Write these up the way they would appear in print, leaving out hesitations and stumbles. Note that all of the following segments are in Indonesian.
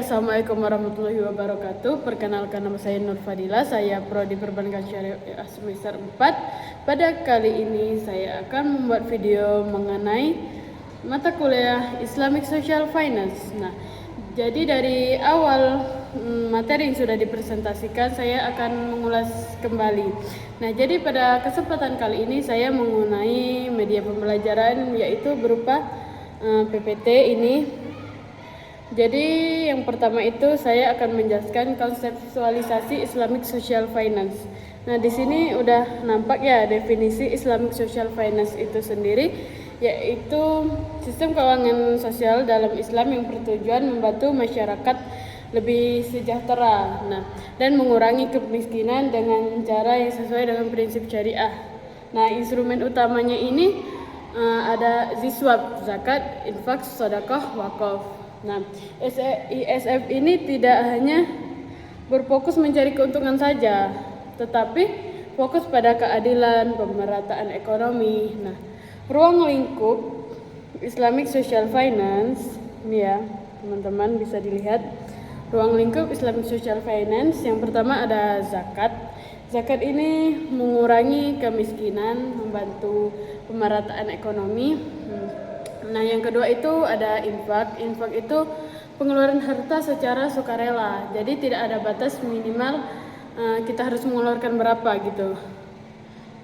Assalamualaikum warahmatullahi wabarakatuh. Perkenalkan, nama saya Nur Fadila, saya Prodi Perbankan Syariah semester 4. Pada kali ini saya akan membuat video mengenai mata kuliah Islamic Social Finance. Nah, jadi dari awal materi yang sudah dipresentasikan, saya akan mengulas kembali. Nah, jadi pada kesempatan kali ini saya mengenai media pembelajaran, yaitu berupa PPT ini. Jadi yang pertama itu saya akan menjelaskan konseptualisasi Islamic Social Finance. Nah, di sini udah nampak ya definisi Islamic Social Finance itu sendiri, yaitu sistem keuangan sosial dalam Islam yang bertujuan membantu masyarakat lebih sejahtera, dan mengurangi kemiskinan dengan cara yang sesuai dengan prinsip syariah. Nah, instrumen utamanya ini ada ziswab, zakat, infak, sedekah, wakaf. Nah, ISF ini tidak hanya berfokus mencari keuntungan saja, tetapi fokus pada keadilan, pemerataan ekonomi. Nah, ruang lingkup Islamic Social Finance, ini ya teman-teman bisa dilihat. Ruang lingkup Islamic Social Finance yang pertama ada zakat. Zakat ini mengurangi kemiskinan, membantu pemerataan ekonomi. Nah, yang kedua itu ada infak. Infak itu pengeluaran harta secara sukarela. Jadi tidak ada batas minimal kita harus mengeluarkan berapa gitu.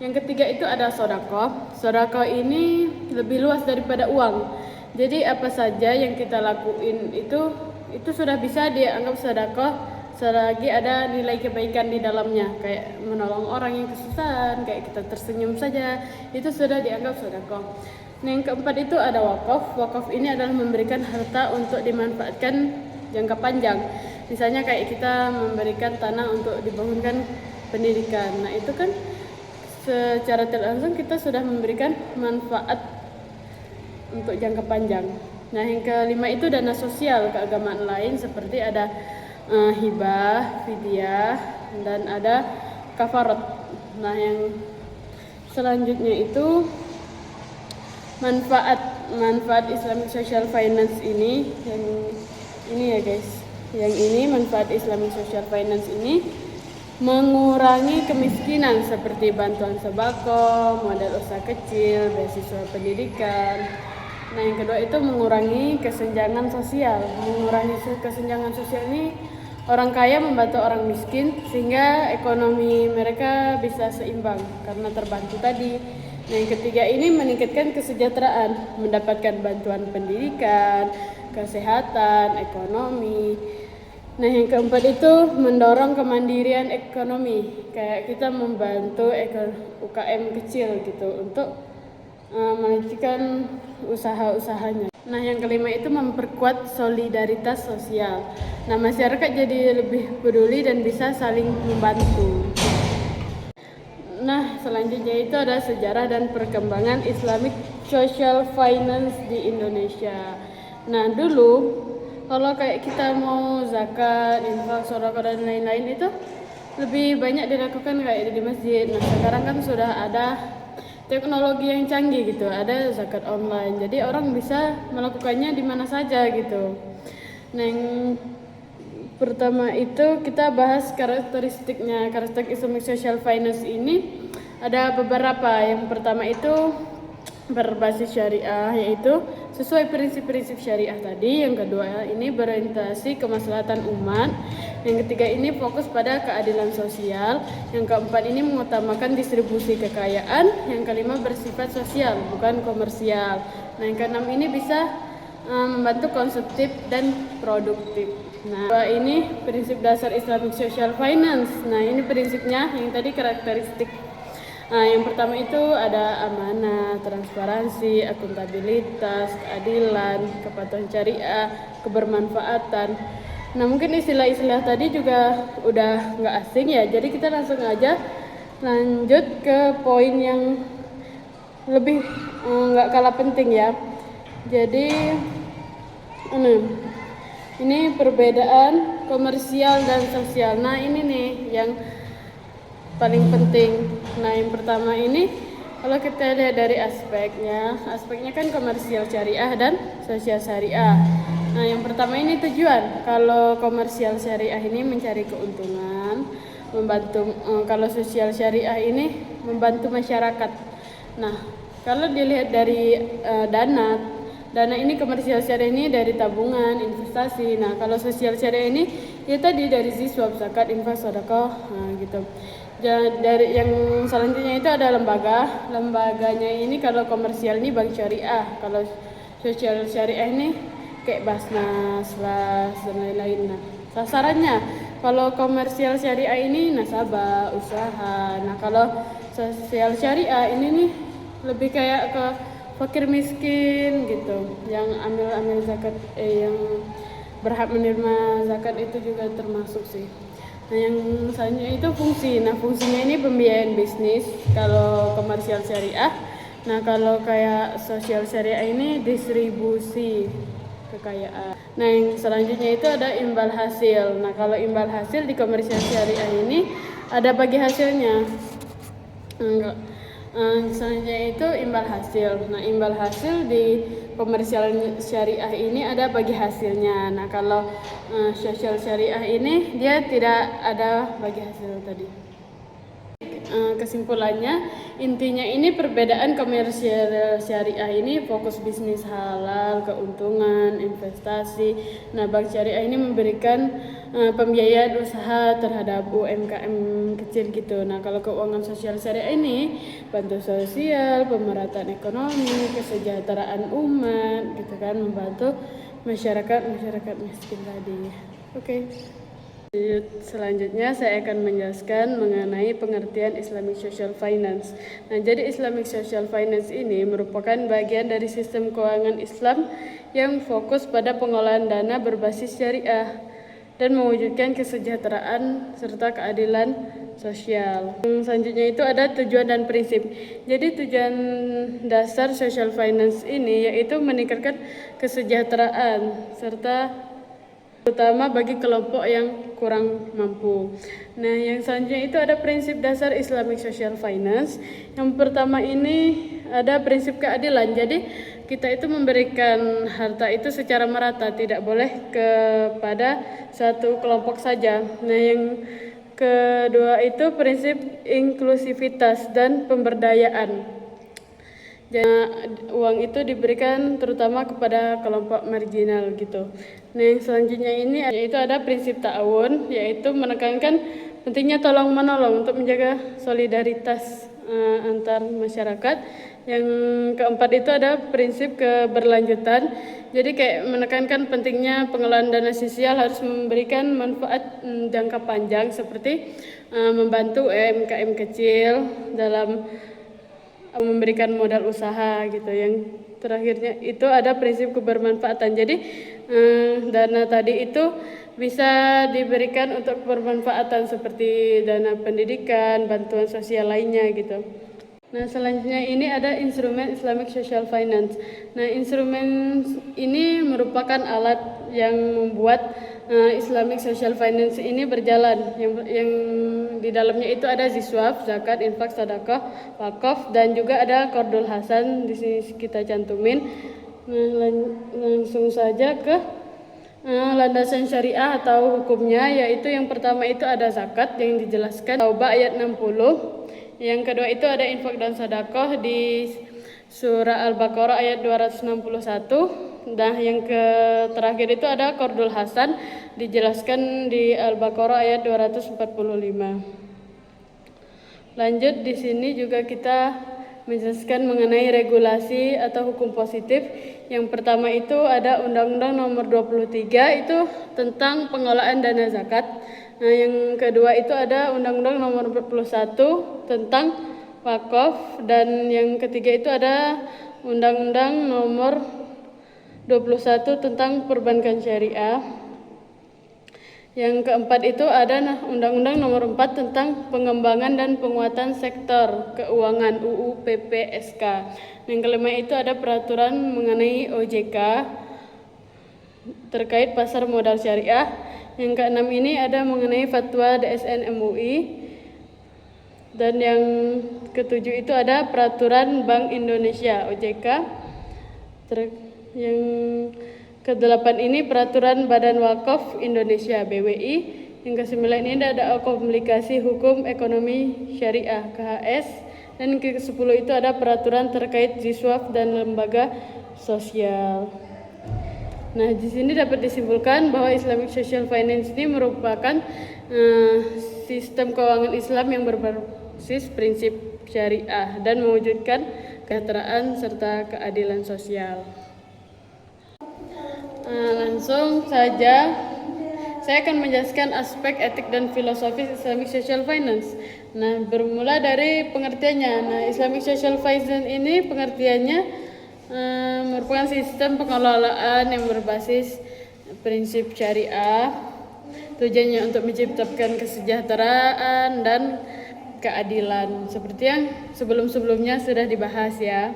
Yang ketiga itu ada sedekah. Sedekah ini lebih luas daripada uang. Jadi apa saja yang kita lakuin itu sudah bisa dianggap sedekah selagi ada nilai kebaikan di dalamnya, kayak menolong orang yang kesusahan, kayak kita tersenyum saja, itu sudah dianggap sedekah. Nah, yang keempat itu ada wakaf. Wakaf ini adalah memberikan harta untuk dimanfaatkan jangka panjang. Misalnya kayak kita memberikan tanah untuk dibangunkan pendidikan. Nah, itu kan secara tidak langsung kita sudah memberikan manfaat untuk jangka panjang. Nah, yang kelima itu dana sosial keagamaan lain seperti ada hibah, fidyah, dan ada kafarat. Nah, yang selanjutnya itu manfaat Islamic Social Finance ini, yang ini ya guys, yang ini manfaat Islamic Social Finance ini mengurangi kemiskinan seperti bantuan sembako, modal usaha kecil, beasiswa pendidikan. Nah, yang kedua itu mengurangi kesenjangan sosial. Mengurangi kesenjangan sosial ini orang kaya membantu orang miskin sehingga ekonomi mereka bisa seimbang karena terbantu tadi. Nah, yang ketiga ini meningkatkan kesejahteraan, mendapatkan bantuan pendidikan, kesehatan, ekonomi. Nah, yang keempat itu mendorong kemandirian ekonomi, kayak kita membantu UKM kecil gitu untuk melanjutkan usaha-usahanya. Nah, yang kelima itu memperkuat solidaritas sosial. Nah, masyarakat jadi lebih peduli dan bisa saling membantu. Nah, selanjutnya itu ada sejarah dan perkembangan Islamic Social Finance di Indonesia. Nah, dulu kalau kayak kita mau zakat, infak, sedekah dan lain-lain itu lebih banyak dilakukan kayak di masjid. Nah, sekarang kan sudah ada teknologi yang canggih gitu, ada zakat online. Jadi orang bisa melakukannya di mana saja gitu. Nah, yang pertama itu kita bahas karakteristiknya. Karakteristik Islamic Social Finance ini ada beberapa. Yang pertama itu berbasis syariah, yaitu sesuai prinsip-prinsip syariah tadi. Yang kedua ini berorientasi kemaslahatan umat. Yang ketiga ini fokus pada keadilan sosial. Yang keempat ini mengutamakan distribusi kekayaan. Yang kelima bersifat sosial bukan komersial. Nah, yang keenam ini bisa membantu konsumtif dan produktif. Nah, ini prinsip dasar Islamic Social Finance. Nah, ini prinsipnya yang tadi karakteristik. Nah, yang pertama itu ada amanah, transparansi, akuntabilitas, keadilan, kepatuhan syariah, kebermanfaatan. Nah, mungkin istilah-istilah tadi juga udah nggak asing ya. Jadi kita langsung aja lanjut ke poin yang lebih nggak kalah penting ya. Jadi ini perbedaan komersial dan sosial. Nah, ini nih yang paling penting. Nah, yang pertama ini kalau kita lihat dari aspeknya kan komersial syariah dan sosial syariah. Nah, yang pertama ini tujuan. Kalau komersial syariah ini mencari keuntungan, membantu. Kalau sosial syariah ini membantu masyarakat. Nah, kalau dilihat dari dana ini komersial syariah ini dari tabungan, investasi. Nah, kalau sosial syariah ini ya tadi dari siswa, zakat, infak, sedekah, gitu. Dari yang selanjutnya itu ada lembaga. Lembaganya ini kalau komersial ini bank syariah. Kalau sosial syariah ini kayak Basnas, LAS, dan lain-lain. Nah, sasarannya kalau komersial syariah ini nasabah, usaha. Nah, kalau sosial syariah ini nih lebih kayak ke fakir miskin gitu, yang ambil zakat, yang berhak menerima zakat itu juga termasuk sih. Nah, yang selanjutnya itu fungsi. Nah, fungsinya ini pembiayaan bisnis kalau komersial syariah. Nah, kalau kayak sosial syariah ini distribusi kekayaan. Nah, yang selanjutnya itu ada imbal hasil. Nah, kalau imbal hasil di komersial syariah ini ada bagi hasilnya. Enggak. Selanjutnya itu imbal hasil. Nah, imbal hasil di komersial syariah ini ada bagi hasilnya. Nah, kalau sosial syariah ini dia tidak ada bagi hasil tadi. Kesimpulannya, intinya ini perbedaan komersial syariah ini fokus bisnis halal, keuntungan, investasi. Nah, bank syariah ini memberikan pembiayaan usaha terhadap UMKM kecil gitu. Nah, kalau keuangan sosial syariah ini bantu sosial, pemerataan ekonomi, kesejahteraan umat gitu kan, membantu masyarakat miskin tadi. Oke. Selanjutnya saya akan menjelaskan mengenai pengertian Islamic Social Finance. Nah, jadi Islamic Social Finance ini merupakan bagian dari sistem keuangan Islam yang fokus pada pengolahan dana berbasis syariah dan mewujudkan kesejahteraan serta keadilan sosial. Selanjutnya itu ada tujuan dan prinsip. Jadi tujuan dasar social finance ini yaitu meningkatkan kesejahteraan serta terutama bagi kelompok yang kurang mampu. Nah, yang selanjutnya itu ada prinsip dasar Islamic Social Finance. Yang pertama ini ada prinsip keadilan. Jadi kita itu memberikan harta itu secara merata, tidak boleh kepada satu kelompok saja. Nah, yang kedua itu prinsip inklusivitas dan pemberdayaan. Uang itu diberikan terutama kepada kelompok marginal gitu. Nah, yang selanjutnya ini yaitu ada prinsip ta'awun, yaitu menekankan pentingnya tolong menolong untuk menjaga solidaritas antar masyarakat. Yang keempat itu ada prinsip keberlanjutan. Jadi kayak menekankan pentingnya pengelolaan dana sosial harus memberikan manfaat jangka panjang seperti membantu UMKM kecil dalam memberikan modal usaha gitu. Yang terakhirnya itu ada prinsip kebermanfaatan. Jadi dana tadi itu bisa diberikan untuk bermanfaatan seperti dana pendidikan, bantuan sosial lainnya gitu. Nah, selanjutnya ini ada instrumen Islamic Social Finance. Nah, instrumen ini merupakan alat yang membuat Islamic Social Finance ini berjalan. Yang di dalamnya itu ada ziswaf, zakat, infak, sedekah, wakaf, dan juga ada qardul hasan. Di sini kita cantumin. Nah, langsung saja ke landasan syariah atau hukumnya, yaitu yang pertama itu ada zakat yang dijelaskan Taubah ayat 60. Yang kedua itu ada infak dan sedekah di surah Al-Baqarah ayat 261. Nah, yang terakhir itu ada qardul hasan dijelaskan di Al-Baqarah ayat 245. Lanjut, di sini juga kita menjelaskan mengenai regulasi atau hukum positif. Yang pertama itu ada Undang-Undang Nomor 23 itu tentang pengelolaan dana zakat. Nah, yang kedua itu ada Undang-Undang Nomor 41 tentang wakaf, dan yang ketiga itu ada Undang-Undang Nomor 21 tentang perbankan syariah. Yang keempat itu ada Undang-Undang Nomor 4 tentang pengembangan dan penguatan sektor keuangan UU PPSK. Yang kelima itu ada peraturan mengenai OJK terkait pasar modal syariah. Yang keenam ini ada mengenai fatwa DSN MUI. Dan yang ketujuh itu ada peraturan Bank Indonesia OJK. Yang Ke-8 ini Peraturan Badan Wakaf Indonesia BWI. Yang ke-9 ini ada Komunikasi Hukum Ekonomi Syariah KHS. Dan ke-10 itu ada peraturan terkait ZISWAF dan lembaga sosial. Nah, di sini dapat disimpulkan bahwa Islamic Social Finance ini merupakan sistem keuangan Islam yang berbasis prinsip syariah dan mewujudkan kesejahteraan serta keadilan sosial. Langsung saja saya akan menjelaskan aspek etik dan filosofis Islamic Social Finance. Nah, bermula dari pengertiannya. Nah, Islamic Social Finance ini pengertiannya merupakan sistem pengelolaan yang berbasis prinsip syariah. Tujuannya untuk menciptakan kesejahteraan dan keadilan, seperti yang sebelum-sebelumnya sudah dibahas ya.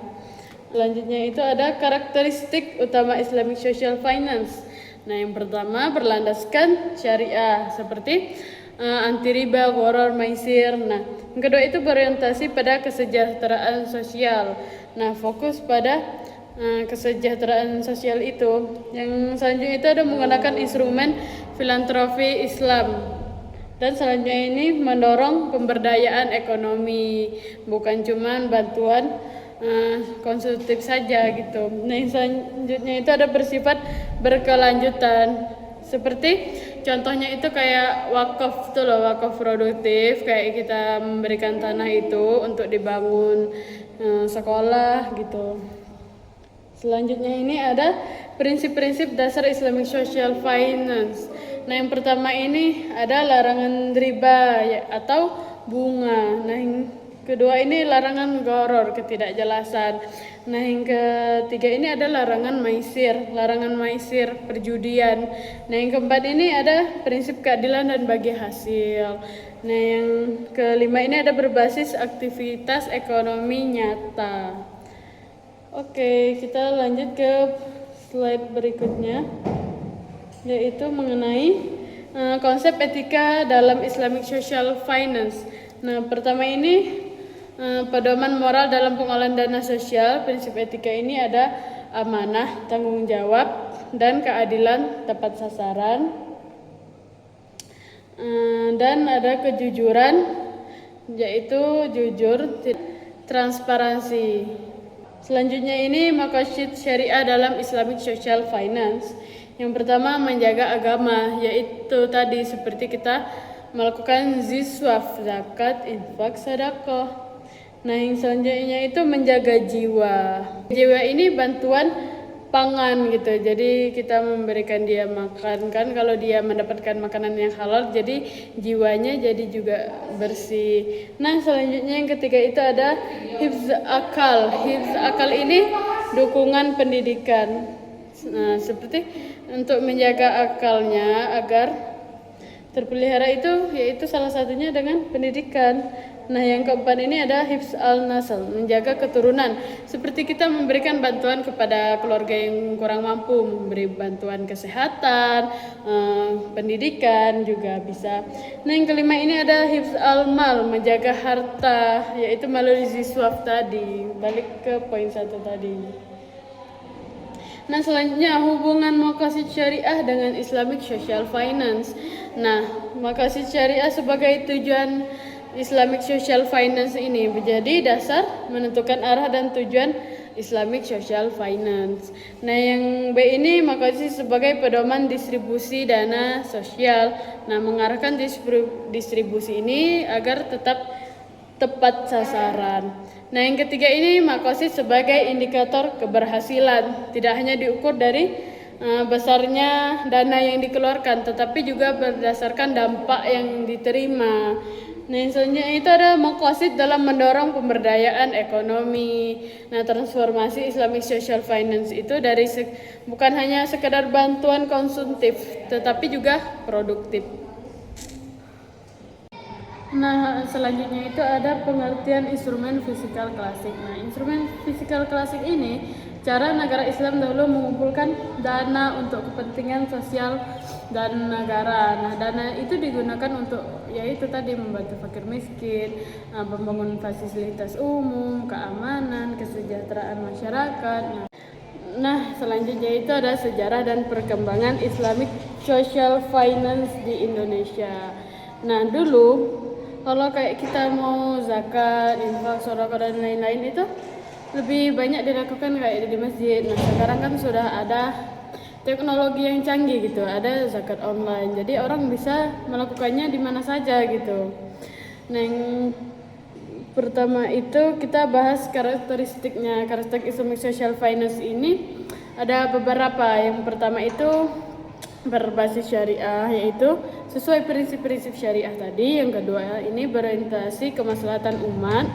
Selanjutnya itu ada karakteristik utama Islamic Social Finance. Nah, yang pertama berlandaskan syariah seperti anti riba, gharar, maisir. Nah, yang kedua itu berorientasi pada kesejahteraan sosial. Nah, fokus pada kesejahteraan sosial itu. Yang selanjutnya itu ada menggunakan instrumen filantropi Islam. Dan selanjutnya ini mendorong pemberdayaan ekonomi, bukan cuma bantuan konsumtif saja gitu. Nah, yang selanjutnya itu ada bersifat berkelanjutan. Seperti contohnya itu kayak wakaf tuh loh, wakaf produktif, kayak kita memberikan tanah itu untuk dibangun sekolah gitu. Selanjutnya ini ada prinsip-prinsip dasar Islamic Social Finance. Nah, yang pertama ini ada larangan riba atau bunga. Nah, yang kedua ini larangan gharar, ketidakjelasan. Nah, yang ketiga ini ada larangan maisir, perjudian. Nah, yang keempat ini ada prinsip keadilan dan bagi hasil. Nah, yang kelima ini ada berbasis aktivitas ekonomi nyata. Oke, kita lanjut ke slide berikutnya, yaitu mengenai konsep etika dalam Islamic Social Finance. Nah, pertama ini pedoman moral dalam pengolahan dana sosial. Prinsip etika ini ada amanah, tanggung jawab, dan keadilan tepat sasaran. Dan ada kejujuran, yaitu jujur, transparansi. Selanjutnya ini maqasid syariah dalam Islamic Social Finance. Yang pertama menjaga agama, yaitu tadi seperti kita melakukan ziswaf, zakat, infak, sedekah. Nah, yang selanjutnya itu menjaga jiwa. Jiwa ini bantuan pangan gitu. Jadi kita memberikan dia makan, kan kalau dia mendapatkan makanan yang halal, jadi jiwanya jadi juga bersih. Nah, selanjutnya yang ketiga itu ada hifz akal. Hifz akal ini dukungan pendidikan. Nah, seperti untuk menjaga akalnya agar terpelihara itu, yaitu salah satunya dengan pendidikan. Nah, yang keempat ini ada hifz al-nasl, menjaga keturunan. Seperti kita memberikan bantuan kepada keluarga yang kurang mampu, memberi bantuan kesehatan, pendidikan juga bisa. Nah, yang kelima ini ada hifz al-mal, menjaga harta, yaitu melalui ziswaf tadi. Balik ke poin 1 tadi. Nah, selanjutnya hubungan maqasid syariah dengan Islamic Social Finance. Nah, maqasid syariah sebagai tujuan Islamic Social Finance ini menjadi dasar menentukan arah dan tujuan Islamic Social Finance. Nah, yang B ini maqasid sebagai pedoman distribusi dana sosial. Nah, mengarahkan distribusi ini agar tetap tepat sasaran. Nah, yang ketiga ini maqasid sebagai indikator keberhasilan, tidak hanya diukur dari besarnya dana yang dikeluarkan, tetapi juga berdasarkan dampak yang diterima. Nah, yang selanjutnya itu ada maqasid dalam mendorong pemberdayaan ekonomi. Nah, transformasi Islamic Social Finance itu dari bukan hanya sekedar bantuan konsumtif, tetapi juga produktif. Nah, selanjutnya itu ada pengertian instrumen fiskal klasik. Nah, instrumen fiskal klasik ini cara negara Islam dahulu mengumpulkan dana untuk kepentingan sosial dan negara. Nah, dana itu digunakan untuk yaitu tadi membantu fakir miskin, pembangunan fasilitas umum, keamanan, kesejahteraan masyarakat. Nah, selanjutnya itu ada sejarah dan perkembangan Islamic Social Finance di Indonesia. Nah, dulu kalau kayak kita mau zakat, infak, sedekah dan lain-lain itu lebih banyak dilakukan kayak di masjid. Nah, sekarang kan sudah ada teknologi yang canggih gitu, ada zakat online. Jadi orang bisa melakukannya di mana saja gitu. Nah, yang pertama itu kita bahas karakteristiknya. Karakteristik Islamic Social Finance ini ada beberapa. Yang pertama itu berbasis syariah, yaitu sesuai prinsip-prinsip syariah tadi. Yang kedua ini berorientasi kemaslahatan umat.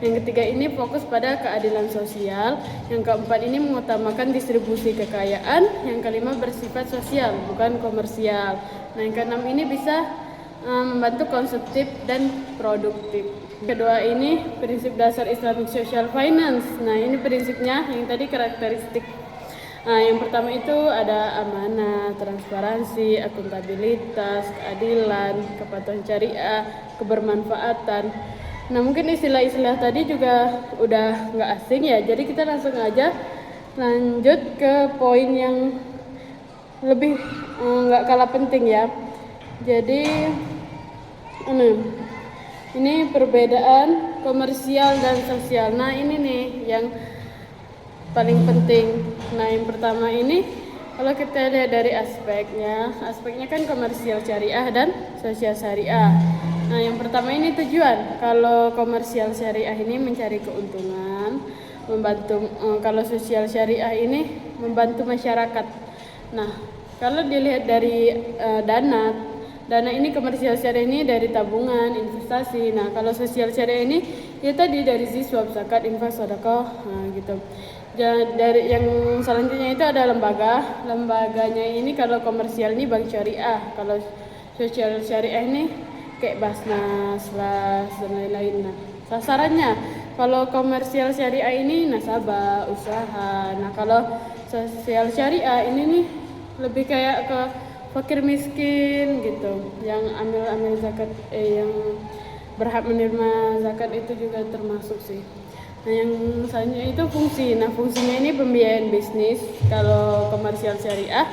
Yang ketiga ini fokus pada keadilan sosial. Yang keempat ini mengutamakan distribusi kekayaan. Yang kelima bersifat sosial bukan komersial. Nah, yang keenam ini bisa membantu konsumtif dan produktif. Kedua ini prinsip dasar Islamic Social Finance. Nah, ini prinsipnya yang tadi karakteristik. Nah, yang pertama itu ada amanah, transparansi, akuntabilitas, keadilan, kepatuhan syariah, kebermanfaatan. Nah, mungkin istilah-istilah tadi juga udah nggak asing ya. Jadi kita langsung aja lanjut ke poin yang lebih nggak kalah penting ya. Jadi ini perbedaan komersial dan sosial. Nah, ini nih yang paling penting. Nah, yang pertama ini kalau kita lihat dari aspeknya kan komersial syariah dan sosial syariah. Nah, yang pertama ini tujuan. Kalau komersial syariah ini mencari keuntungan, membantu. Kalau sosial syariah ini membantu masyarakat. Nah, kalau dilihat dari dana ini komersial syariah ini dari tabungan, investasi. Nah, kalau sosial syariah ini ya tadi dari swab, zakat, infak, sedekah, gitu. Dari yang selanjutnya itu ada lembaga. Lembaganya ini kalau komersial ini bank syariah. Kalau sosial syariah ini kayak Basnas, LAS dan lain-lain. Nah, sasarannya kalau komersial syariah ini nasabah, usaha. Nah, kalau sosial syariah ini nih lebih kayak ke fakir miskin gitu, yang ambil zakat, yang berhak menerima zakat itu juga termasuk sih. Nah, yang selanjutnya itu fungsi. Nah, fungsinya ini pembiayaan bisnis kalau komersial syariah.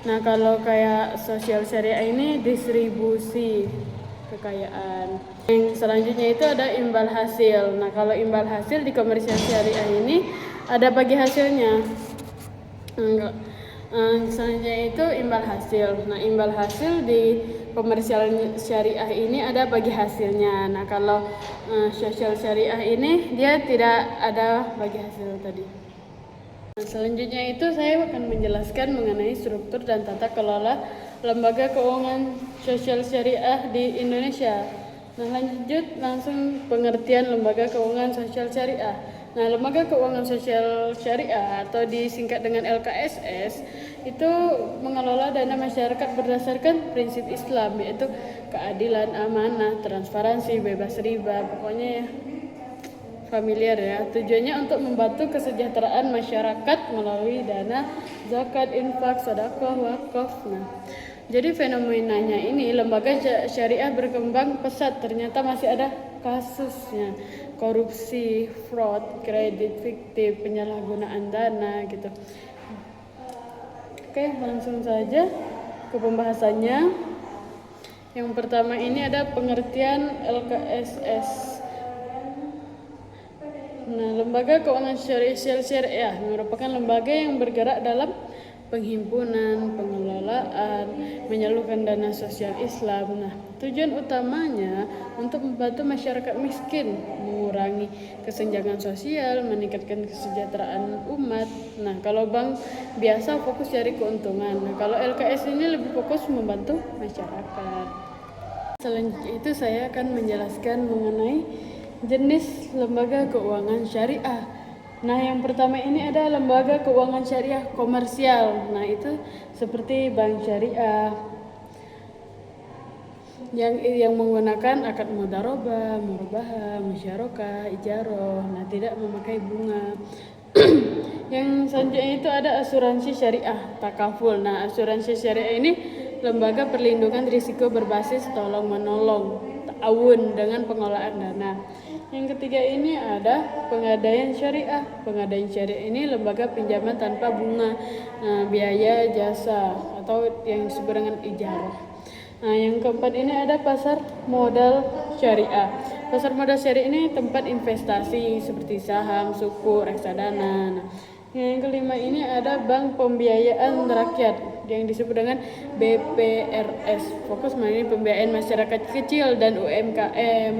Nah, kalau kayak sosial syariah ini distribusi kekayaan. Yang selanjutnya itu ada imbal hasil. Nah, kalau imbal hasil di komersial syariah ini ada bagi hasilnya. Selanjutnya itu imbal hasil. Nah, imbal hasil di komersial syariah ini ada bagi hasilnya. Nah, kalau sosial syariah ini dia tidak ada bagi hasil tadi. Nah, selanjutnya itu saya akan menjelaskan mengenai struktur dan tata kelola lembaga keuangan sosial syariah di Indonesia. Nah, lanjut langsung pengertian lembaga keuangan sosial syariah. Nah, lembaga keuangan sosial syariah atau disingkat dengan LKSS itu mengelola dana masyarakat berdasarkan prinsip Islam, yaitu keadilan, amanah, transparansi, bebas riba, pokoknya ya familiar ya. Tujuannya untuk membantu kesejahteraan masyarakat melalui dana zakat, infak, sedekah, wakaf. Nah, jadi fenomenanya ini lembaga syariah berkembang pesat, ternyata masih ada kasusnya, korupsi, fraud, kredit fiktif, penyalahgunaan dana gitu. Oke, langsung saja ke pembahasannya. Yang pertama ini ada pengertian LKSS. Nah, lembaga keuangan syariah merupakan lembaga yang bergerak dalam penghimpunan, pengelolaan, menyalurkan dana sosial Islam. Nah, tujuan utamanya untuk membantu masyarakat miskin, mengurangi kesenjangan sosial, meningkatkan kesejahteraan umat. Nah, kalau bank biasa fokus cari keuntungan. Nah, kalau LKS ini lebih fokus membantu masyarakat. Selanjutnya itu saya akan menjelaskan mengenai jenis lembaga keuangan syariah. Nah, yang pertama ini ada lembaga keuangan syariah komersial. Nah, itu seperti bank syariah yang menggunakan akad mudharabah, murabahah, musyarakah, ijarah. Nah, tidak memakai bunga. Yang selanjutnya itu ada asuransi syariah takaful. Nah, asuransi syariah ini lembaga perlindungan risiko berbasis tolong menolong awun dengan pengelolaan dana. Yang ketiga ini ada Pegadaian Syariah. Pegadaian Syariah ini lembaga pinjaman tanpa bunga, biaya jasa atau yang disebut dengan ijarah. Nah, yang keempat ini ada Pasar Modal Syariah. Pasar modal syariah ini tempat investasi seperti saham, suku, reksadana. Nah, yang kelima ini ada Bank Pembiayaan Rakyat yang disebut dengan BPRS. Fokus melayani pembiayaan masyarakat kecil dan UMKM.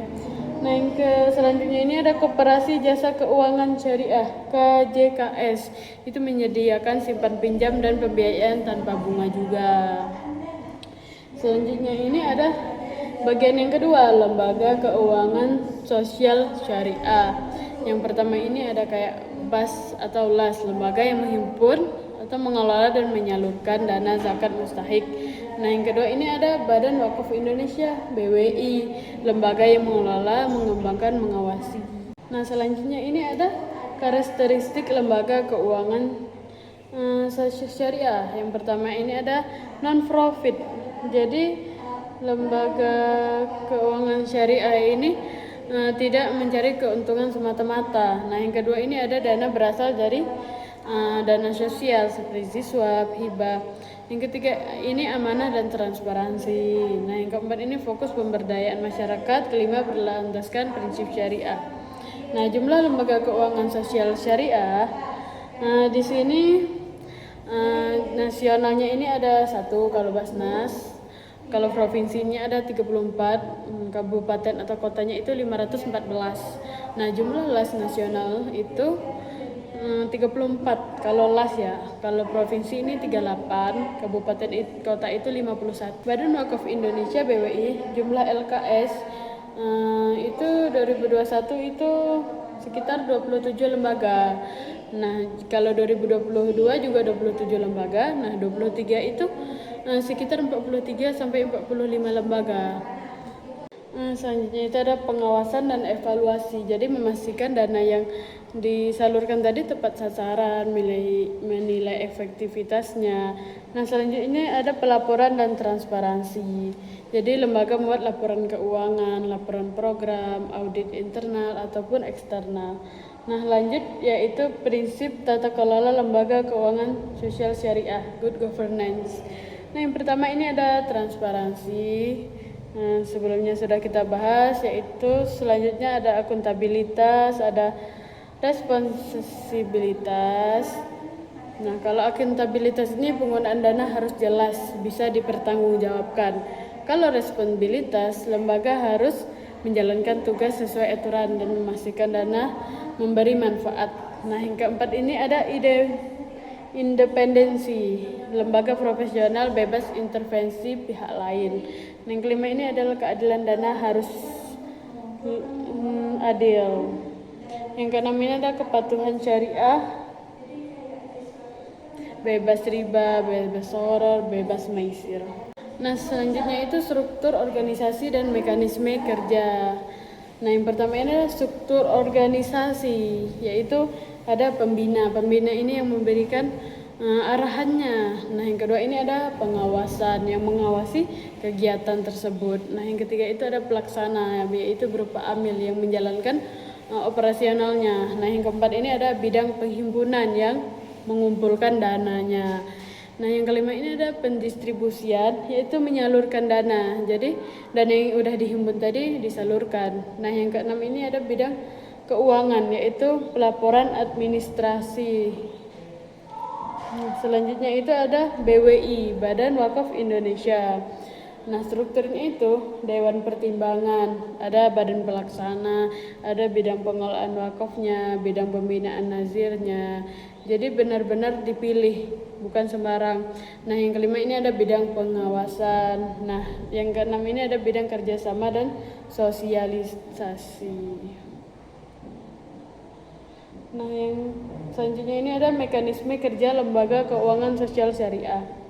Nah, yang selanjutnya ini ada Koperasi Jasa Keuangan Syariah KJKS. Itu menyediakan simpan pinjam dan pembiayaan tanpa bunga juga. Selanjutnya ini ada bagian yang kedua, Lembaga Keuangan Sosial Syariah. Yang pertama ini ada kayak BAS atau LAS, lembaga yang menghimpun atau mengelola dan menyalurkan dana zakat mustahik. Nah, yang kedua ini ada Badan Wakaf Indonesia BWI, lembaga yang mengelola, mengembangkan, mengawasi. Nah, selanjutnya ini ada karakteristik lembaga keuangan syariah. Yang pertama ini ada non-profit. Jadi lembaga keuangan syariah ini tidak mencari keuntungan semata-mata. Nah, yang kedua ini ada dana berasal dari dana sosial seperti swap, hibah. Yang ketiga ini amanah dan transparansi. Nah, yang keempat ini fokus pemberdayaan masyarakat. Kelima berlandaskan prinsip syariah. Nah, jumlah lembaga keuangan sosial syariah di sini nasionalnya ini ada 1 kalau Basnas. Kalau provinsinya ada 34, kabupaten atau kotanya itu 514. Nah, jumlah LAS nasional itu 34 kalau LAS ya. Kalau provinsi ini 38, kabupaten kota itu 51. Badan Wakaf Indonesia BWI, jumlah LKS itu 2021 itu sekitar 27 lembaga. Nah, kalau 2022 juga 27 lembaga. Nah, 23 itu sekitar 43 sampai 45 lembaga. Selanjutnya itu ada pengawasan dan evaluasi. Jadi memastikan dana yang disalurkan tadi tepat sasaran, menilai efektivitasnya. Nah, selanjutnya ada pelaporan dan transparansi. Jadi lembaga membuat laporan keuangan, laporan program, audit internal ataupun eksternal. Nah, lanjut yaitu prinsip tata kelola lembaga keuangan sosial syariah, good governance. Nah, yang pertama ini ada transparansi. Nah, sebelumnya sudah kita bahas, yaitu selanjutnya ada akuntabilitas, ada responsibilitas. Nah, kalau akuntabilitas ini penggunaan dana harus jelas, bisa dipertanggungjawabkan. Kalau responsibilitas, lembaga harus menjalankan tugas sesuai aturan dan memastikan dana memberi manfaat. Nah, yang keempat ini ada independensi, lembaga profesional bebas intervensi pihak lain. Yang kelima ini adalah keadilan dana harus adil. Yang keenam ini ada kepatuhan syariah, bebas riba, bebas soror, bebas maisir. Nah, selanjutnya itu struktur organisasi dan mekanisme kerja. Nah, yang pertama ini adalah struktur organisasi, yaitu ada pembina. Pembina ini yang memberikan arahannya. Nah, yang kedua ini ada pengawasan yang mengawasi kegiatan tersebut. Nah, yang ketiga itu ada pelaksana, yaitu berupa amil yang menjalankan operasionalnya. Nah, yang keempat ini ada bidang penghimpunan yang mengumpulkan dananya. Nah, yang kelima ini ada pendistribusian, yaitu menyalurkan dana. Jadi dana yang udah dihimpun tadi disalurkan. Nah, yang keenam ini ada bidang keuangan, yaitu pelaporan administrasi. Selanjutnya itu ada BWI, Badan Wakaf Indonesia. Nah, strukturnya itu Dewan Pertimbangan, ada badan pelaksana, ada bidang pengelolaan wakafnya, bidang pembinaan nazirnya. Jadi benar-benar dipilih, bukan sembarang. Nah, yang kelima ini ada bidang pengawasan. Nah, yang keenam ini ada bidang kerjasama dan sosialisasi. Nah, yang selanjutnya ini ada mekanisme kerja lembaga keuangan sosial syariah.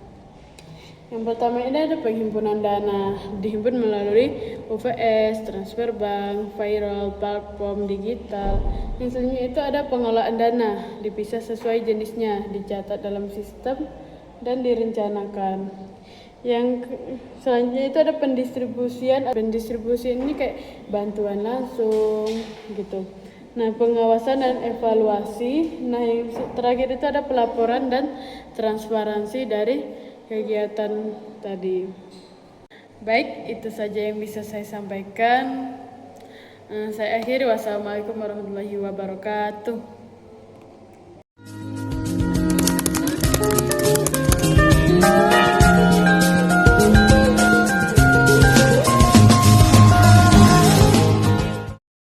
Yang pertama ini ada penghimpunan dana, dihimpun melalui UVS, transfer bank, viral, platform digital. Yang selanjutnya itu ada pengelolaan dana, dipisah sesuai jenisnya, dicatat dalam sistem dan direncanakan. Selanjutnya itu ada pendistribusian. Pendistribusian ini kayak bantuan langsung gitu. Nah, pengawasan dan evaluasi. Nah, yang terakhir itu ada pelaporan dan transparansi dari kegiatan tadi. Baik, itu saja yang bisa saya sampaikan. Saya akhiri. Wassalamualaikum warahmatullahi wabarakatuh.